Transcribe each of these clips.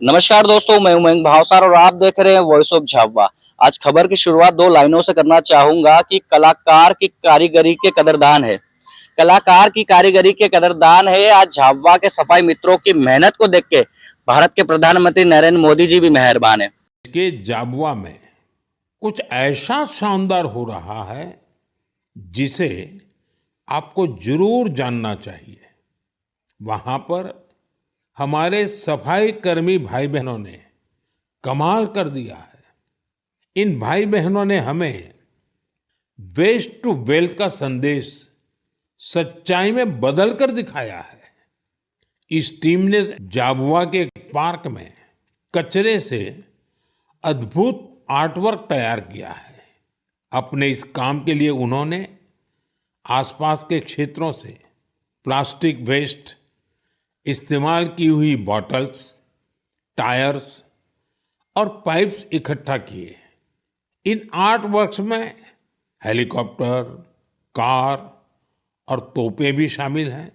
नमस्कार दोस्तों, मैं उमंग भावसार और आप देख रहे हैं वॉइस ऑफ झाबुआ। आज खबर की शुरुआत दो लाइनों से करना चाहूंगा कि कलाकार की कारीगरी के कदरदान है। कलाकार की कारीगरी के कदरदान है। आज झाबुआ के सफाई मित्रों की मेहनत को देख के भारत के प्रधानमंत्री नरेंद्र मोदी जी भी मेहरबान है। के जाबुआ में कुछ ऐसा शानदार हो रहा है जिसे आपको जरूर जानना चाहिए। वहां पर हमारे सफाई कर्मी भाई बहनों ने कमाल कर दिया है। इन भाई बहनों ने हमें वेस्ट टू वेल्थ का संदेश सच्चाई में बदल कर दिखाया है। इस टीम ने जाबुआ के पार्क में कचरे से अद्भुत आर्टवर्क तैयार किया है। अपने इस काम के लिए उन्होंने आसपास के क्षेत्रों से प्लास्टिक वेस्ट, इस्तेमाल की हुई बॉटल्स, टायर्स और पाइप्स इकट्ठा किए। इन आर्ट वर्क्स में हेलीकॉप्टर, कार और तोपें भी शामिल हैं।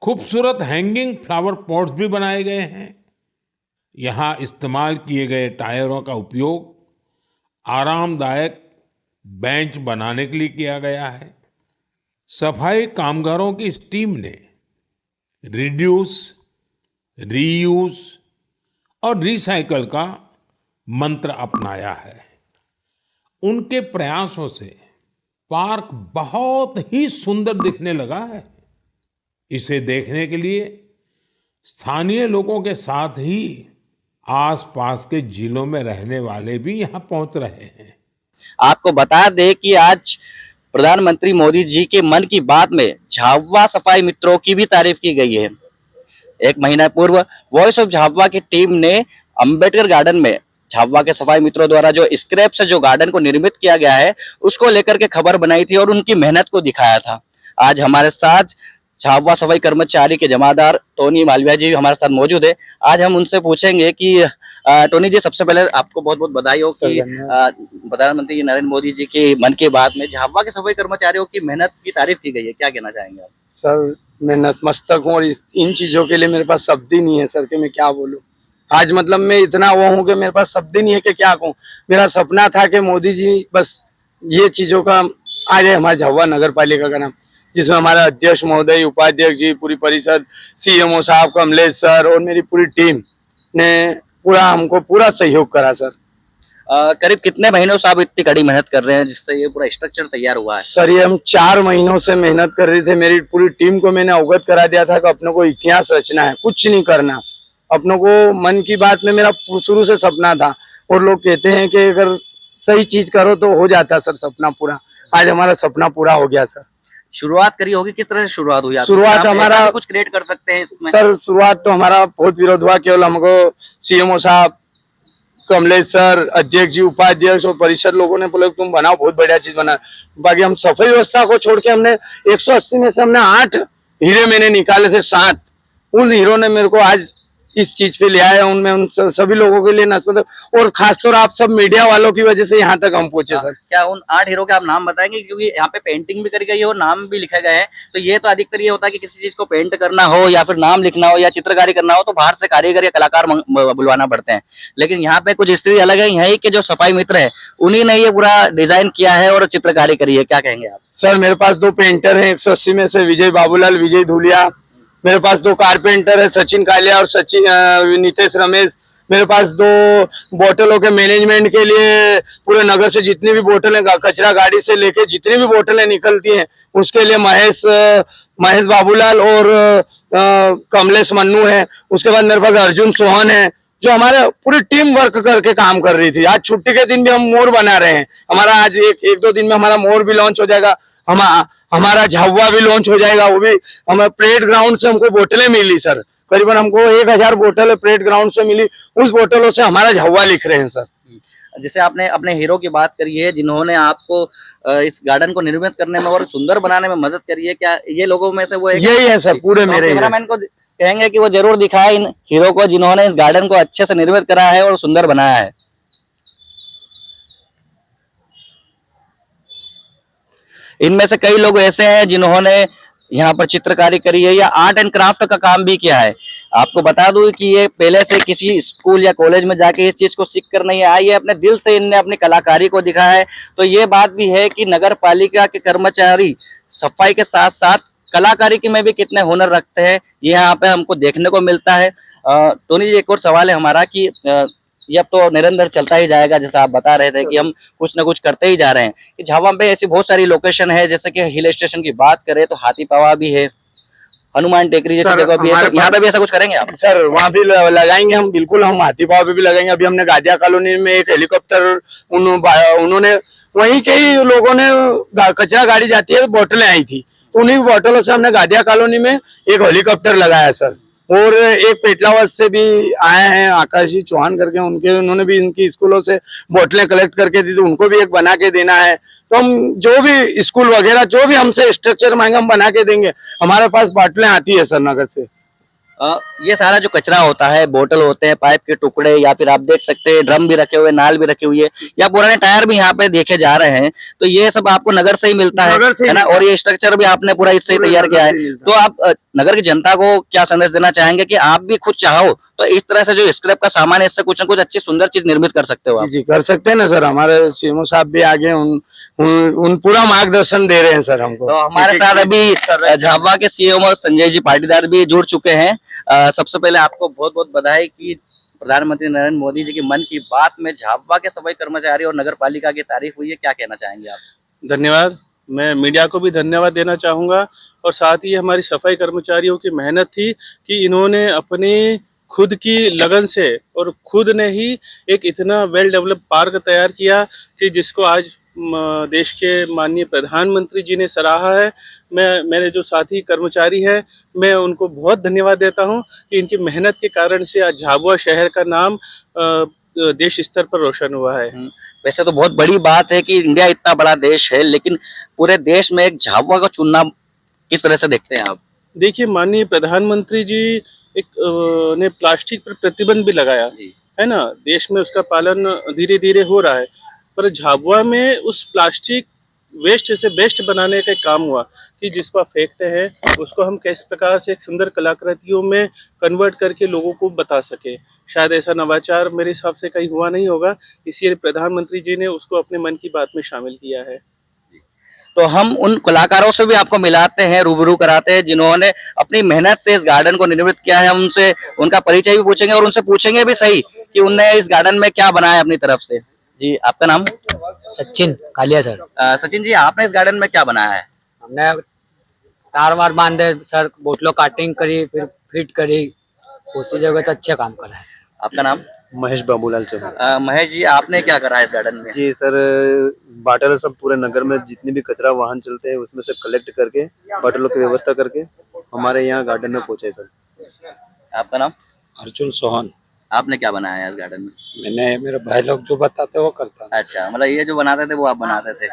खूबसूरत हैंगिंग फ्लावर पॉट्स भी बनाए गए हैं। यहाँ इस्तेमाल किए गए टायरों का उपयोग आरामदायक बेंच बनाने के लिए किया गया है। सफाई कामगारों की इस टीम ने रिड्यूस, रीयूज और रिसाइकल का मंत्र अपनाया है। उनके प्रयासों से पार्क बहुत ही सुंदर दिखने लगा है। इसे देखने के लिए स्थानीय लोगों के साथ ही आसपास के जिलों में रहने वाले भी यहाँ पहुंच रहे हैं। आपको बता दें कि आज प्रधानमंत्री मोदी जी के मन की बात में झाबुआ सफाई मित्रों की भी तारीफ की गई है। एक महीना पूर्व वॉइस ऑफ झाबुआ की टीम ने अंबेडकर गार्डन में झाबुआ के सफाई मित्रों द्वारा जो स्क्रैप से जो गार्डन को निर्मित किया गया है उसको लेकर के खबर बनाई थी और उनकी मेहनत को दिखाया था। आज हमारे साथ झाबुआ सफाई कर्मचारी के जमादार टोनी मालविया जी हमारे साथ मौजूद है। आज हम उनसे पूछेंगे कि टोनी जी, सबसे पहले आपको बहुत बहुत बधाई हो कि प्रधानमंत्री नरेंद्र मोदी जी की मन की बात में झाबुआ के सफाई कर्मचारियों की मेहनत की तारीफ की गई है। क्या कहना चाहेंगे आप? सर, मैं नतमस्तक हूँ और इन चीजों के लिए मेरे पास शब्द ही नहीं है सर कि मैं क्या बोलूँ। आज मतलब मैं इतना वो हूँ कि मेरे पास शब्द ही नहीं है कि क्या कहूँ। मेरा सपना था कि मोदी जी बस ये चीजों का आ जाए हमारे झाबुआ नगर पालिका का नाम, जिसमें हमारा अध्यक्ष महोदय, उपाध्यक्ष जी, पूरी परिषद, सीएमओ साहब, कमलेश सर और मेरी पूरी टीम ने पूरा हमको पूरा सहयोग करा सर। करीब कितने महीनों से आप इतनी कड़ी मेहनत कर रहे हैं जिससे ये पूरा स्ट्रक्चर तैयार हुआ है? सर, ये हम 4 महीनों से मेहनत कर रहे थे। मेरी पूरी टीम को मैंने अवगत करा दिया था कि अपने को इतिहास रचना है, कुछ नहीं करना। अपनों को मन की बात में मेरा शुरू से सपना था और लोग कहते हैं कि अगर सही चीज करो तो हो जाता सर सपना पूरा। आज हमारा सपना पूरा हो गया सर। शुरुआत करी होगी, किस तरह से शुरुआत हुई? शुरुआत हमारा कुछ क्रिएट कर सकते हैं इसमें? सर, शुरुआत तो हमारा बहुत विरोध हुआ। केवल हमको सीएमओ साहब, कमलेश सर, अध्यक्ष जी, उपाध्यक्ष और परिषद लोगों ने बोले तुम बनाओ, बहुत बढ़िया चीज बना। बाकी हम सफाई व्यवस्था को छोड़ के हमने 180 में से हमने 8 हीरे मैंने निकाले थे, 7 उन हीरो ने मेरे को आज इस चीज पे ले आया। उनमें उन सभी लोगों के लिए नस्बत और खासतौर आप सब मीडिया वालों की वजह से यहाँ तक हम पहुंचे सर। क्या उन 8 हीरो के आप नाम बताएंगे? क्योंकि यहाँ पे पेंटिंग भी करी गई है और नाम भी लिखे गए हैं। तो ये तो अधिकतर ये होता है कि किसी चीज को पेंट करना हो या फिर नाम लिखना हो या चित्रकारी करना हो तो बाहर से कारीगर या कलाकार बुलवाना पड़ते हैं, लेकिन यहाँ पे कुछ स्थिति अलग है। यही के जो सफाई मित्र है उन्हीं ने ये पूरा डिजाइन किया है और चित्रकारी करी है। क्या कहेंगे आप? सर, मेरे पास 2 पेंटर हैं 180 में से, विजय बाबूलाल, विजय धुलिया। मेरे पास 2 कारपेंटर है, सचिन कालिया और नितेश रमेश। मेरे पास 2 बोतलों के मैनेजमेंट के लिए पूरे नगर से जितनी भी बोतलें कचरा गाड़ी से लेके जितनी भी बोतलें निकलती हैं उसके लिए महेश बाबूलाल और कमलेश मन्नू है। उसके बाद मेरे पास अर्जुन सोहन है जो हमारे पूरी टीम वर्क करके काम कर रही थी। आज छुट्टी के दिन भी हम मोर बना रहे हैं। हमारा आज एक 2 दिन में हमारा मोर भी लॉन्च हो जाएगा। हमारा झाबुआ भी लॉन्च हो जाएगा। वो भी हमें परेड ग्राउंड से हमको बोतलें मिली सर, करीबन हमको 1000 बोतलें परेड ग्राउंड से मिली। उस बोतलों से हमारा झाबुआ लिख रहे हैं सर। जैसे आपने अपने हीरो की बात करी है जिन्होंने आपको इस गार्डन को निर्मित करने में और सुंदर बनाने में मदद करी है, क्या ये लोगों में से वो यही है सर? पूरे मेरे कैमरामैन को कहेंगे कि वो जरूर दिखाए इन हीरो को जिन्होंने इस गार्डन को अच्छे से निर्मित करा है और सुंदर बनाया है। इनमें से कई लोग ऐसे हैं जिन्होंने यहाँ पर चित्रकारी करी है या आर्ट एंड क्राफ्ट का काम भी किया है। आपको बता दूं कि ये पहले से किसी स्कूल या कॉलेज में जाके इस चीज को सीख कर नहीं आई है, अपने दिल से इनने अपनी कलाकारी को दिखाया है। तो ये बात भी है कि नगर पालिका के कर्मचारी सफाई के साथ साथ कलाकारी की में भी कितने हुनर रखते हैं, ये यहाँ पे हमको देखने को मिलता है। टोनी जी, एक और सवाल है हमारा कि ये अब तो निरंतर चलता ही जाएगा, जैसा आप बता रहे थे कि हम कुछ ना कुछ करते ही जा रहे हैं कि झावा में ऐसी बहुत सारी लोकेशन है, जैसे कि हिल स्टेशन की बात करें तो हाथी पावा भी है, हनुमान टेकरी जैसी सर, जगह भी है, हमारे तो यहाँ पे भी ऐसा कुछ करेंगे आप? सर वहाँ भी लगाएंगे हम, बिल्कुल हम हाथी पाव पे भी लगाएंगे। अभी हमने गाजिया कॉलोनी में एक हेलीकॉप्टर उन्होंने वहीं के ही लोगों ने कचरा गाड़ी जाती है, बोतलें आई थी, तो उन्हीं बोतलों से हमने गाजिया कॉलोनी में एक हेलीकॉप्टर लगाया सर। और एक पेटलावत से भी आए हैं आकाशी चौहान करके, उन्होंने भी इनकी स्कूलों से बोतलें कलेक्ट करके दी, तो उनको भी एक बना के देना है। तो हम जो भी स्कूल वगैरह जो भी हमसे स्ट्रक्चर मांगे हम बना के देंगे। हमारे पास बोतलें आती है सर नगर से। ये सारा जो कचरा होता है, बोतल होते हैं, पाइप के टुकड़े, या फिर आप देख सकते हैं ड्रम भी रखे हुए, नाल भी रखी हुई है, या पुराने टायर भी यहाँ पे देखे जा रहे हैं, तो ये सब आपको नगर से ही मिलता नगर से ही है ना? मिलता और ये स्ट्रक्चर भी आपने पूरा इससे ही पूरे तैयार नगर किया है। से ही मिलता तो आप नगर की जनता को क्या संदेश देना चाहेंगे कि आप भी खुद चाहो तो इस तरह से जो स्क्रैप का सामान है, इससे कुछ ना कुछ अच्छी सुंदर चीज निर्मित कर सकते हो आप? जी जी कर सकते हैं ना सर, हमारे सीएमओ साहब भी आगे उन पूरा मार्गदर्शन दे रहे हैं सर हमको। तो हमारे साथ अभी झाबुआ के सीएम संजय जी पाटीदार भी जुड़ चुके हैं। सबसे पहले आपको बहुत बहुत बधाई कि प्रधानमंत्री नरेंद्र मोदी जी की मन की बात में झाबुआ के सफाई कर्मचारी और नगर पालिका की तारीफ हुई है, क्या कहना चाहेंगे आप? धन्यवाद। मैं मीडिया को भी धन्यवाद देना चाहूँगा, और साथ ही हमारी सफाई कर्मचारियों की मेहनत थी कि इन्होंने अपनी खुद की लगन से और खुद ने ही एक इतना वेल डेवलप पार्क तैयार किया कि जिसको आज देश के माननीय प्रधानमंत्री जी ने सराहा है। मेरे जो साथी कर्मचारी हैं, मैं उनको बहुत धन्यवाद देता हूं कि इनकी मेहनत के कारण से आज झाबुआ शहर का नाम देश स्तर पर रोशन हुआ है। वैसे तो बहुत बड़ी बात है कि इंडिया इतना बड़ा देश है, लेकिन पूरे देश में एक झाबुआ को चुनना किस तरह से देखते हैं आप? देखिए, माननीय प्रधानमंत्री जी ने प्लास्टिक पर प्रतिबंध भी लगाया है ना, देश में उसका पालन धीरे धीरे हो रहा है, पर झाबुआ में उस प्लास्टिक वेस्ट से बेस्ट बनाने का काम हुआ कि जिसको आप फेंकते हैं उसको हम किस प्रकार से एक सुंदर कलाकृतियों में कन्वर्ट करके लोगों को बता सके। शायद ऐसा नवाचार मेरे हिसाब से कहीं हुआ नहीं होगा, इसलिए प्रधानमंत्री जी ने उसको अपने मन की बात में शामिल किया है। तो हम उन कलाकारों से भी आपको मिलाते हैं, रूबरू कराते हैं जिन्होंने अपनी मेहनत से इस गार्डन को निर्मित किया है। हम उनसे उनका परिचय भी पूछेंगे और उनसे पूछेंगे भी सही कि उनने इस गार्डन में क्या बनाया अपनी तरफ से। जी, आपका नाम? सचिन कालिया सर। सचिन जी, आपने इस गार्डन में क्या बनाया है? हमने तार वार बांधे सर, बोतलों काटिंग करी, फिर फिट करी, उसी जगह तो अच्छा काम करा है सर। आपका नाम? महेश बाबूलाल चौहान। महेश जी, आपने क्या करा है इस गार्डन में? जी सर, बाटल सब पूरे नगर में जितने भी कचरा वाहन चलते हैं उसमें से कलेक्ट करके बाटलों की व्यवस्था करके हमारे यहाँ गार्डन में पहुंचे सर। आपका नाम? अर्जुन सोहन। आपने क्या बनाया है इस गार्डन में? मैंने मेरे भाई लोग जो बताते वो करता। अच्छा, मतलब ये जो बनाते थे वो आप बनाते थे।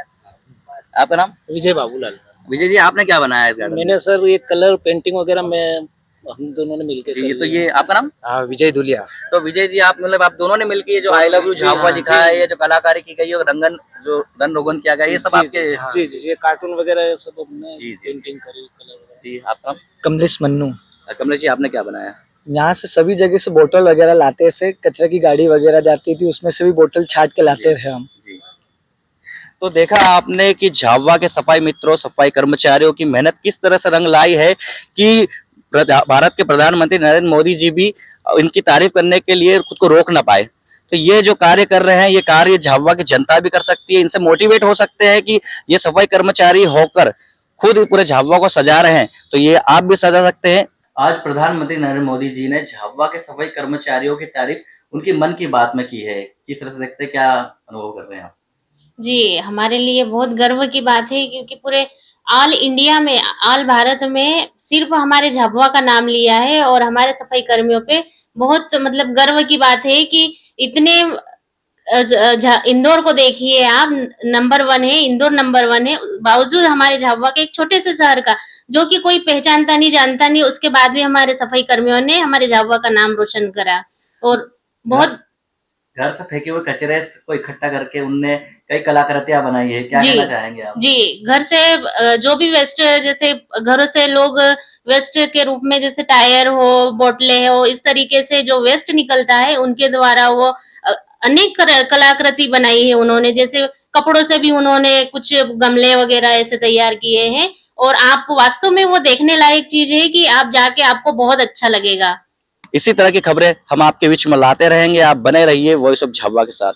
आपका नाम? विजय बाबूलाल। विजय जी, आपने क्या बनाया है इस गार्डन में? मैंने सर ये कलर पेंटिंग वगैरह में हम दोनों ने मिलकर जी, तो ये आपका नाम? हाँ, विजय धुलिया। तो विजय जी, आप मतलब आप दोनों ने मिलकर ये जो आई लव यू झाबुआ लिखा है, ये जो कलाकारी की गई है, रंगन जो रंग रोगन किया गया, ये सब आपके? जी जी, ये कार्टून वगैरह सब हमने जी, जी, पेंटिंग करी, कलर वगैरह। जी, आपका? कमलेश मन्नू। कमलेश जी, आपने क्या बनाया? यहाँ से सभी जगह से बोतल वगैरह लाते थे, कचरे की गाड़ी वगैरह जाती थी, उसमें से भी बोतल छाट के लाते थे हम। जी, तो देखा आपने कि झाबुआ के सफाई मित्रों, सफाई कर्मचारियों की मेहनत किस तरह से रंग लाई है कि भारत के प्रधानमंत्री नरेंद्र मोदी जी भी इनकी तारीफ करने के लिए खुद को रोक ना पाए। तो ये जो कार्य कर रहे हैं, ये कार्य झाबुआ की जनता भी कर सकती है, इनसे मोटिवेट हो सकते हैं कि ये सफाई कर्मचारी होकर खुद पूरे झाबुआ को सजा रहे हैं, तो ये आप भी सजा सकते हैं। आज प्रधानमंत्री नरेंद्र मोदी जी ने झाबुआ के सफाई कर्मचारियों की तारीफ उनकी मन की बात में की है। किस तरह से देखते हैं, क्या अनुभव कर रहे हैं आप? जी, हमारे लिए बहुत गर्व की बात है, क्योंकि पूरे ऑल इंडिया में, ऑल भारत में सिर्फ हमारे झाबुआ का नाम लिया है, और हमारे सफाई कर्मियों पे बहुत मतलब गर्व की बात है कि इतने इंदौर को देखिए आप, नंबर 1 है, इंदौर नंबर 1 है, बावजूद हमारे झाबुआ के एक छोटे से शहर का, जो कि कोई पहचानता नहीं, जानता नहीं, उसके बाद भी हमारे सफाई कर्मियों ने हमारे झाबुआ का नाम रोशन करा। और बहुत घर से फेंके हुए कचरे को इकट्ठा करके उनने कई कलाकृतियां बनाई है, क्या जी। कहना चाहेंगे आप? जी, घर से जो भी वेस्ट, जैसे घरों से लोग वेस्ट के रूप में, जैसे टायर हो, बोतलें हो, इस तरीके से जो वेस्ट निकलता है उनके द्वारा वो अनेक कलाकृति बनाई है उन्होंने। जैसे कपड़ों से भी उन्होंने कुछ गमले वगैरह ऐसे तैयार किए हैं, और आप वास्तव में वो देखने लायक चीज है कि आप जाके आपको बहुत अच्छा लगेगा। इसी तरह की खबरें हम आपके बीच में लाते रहेंगे, आप बने रहिए वॉइस ऑफ झाबुआ के साथ।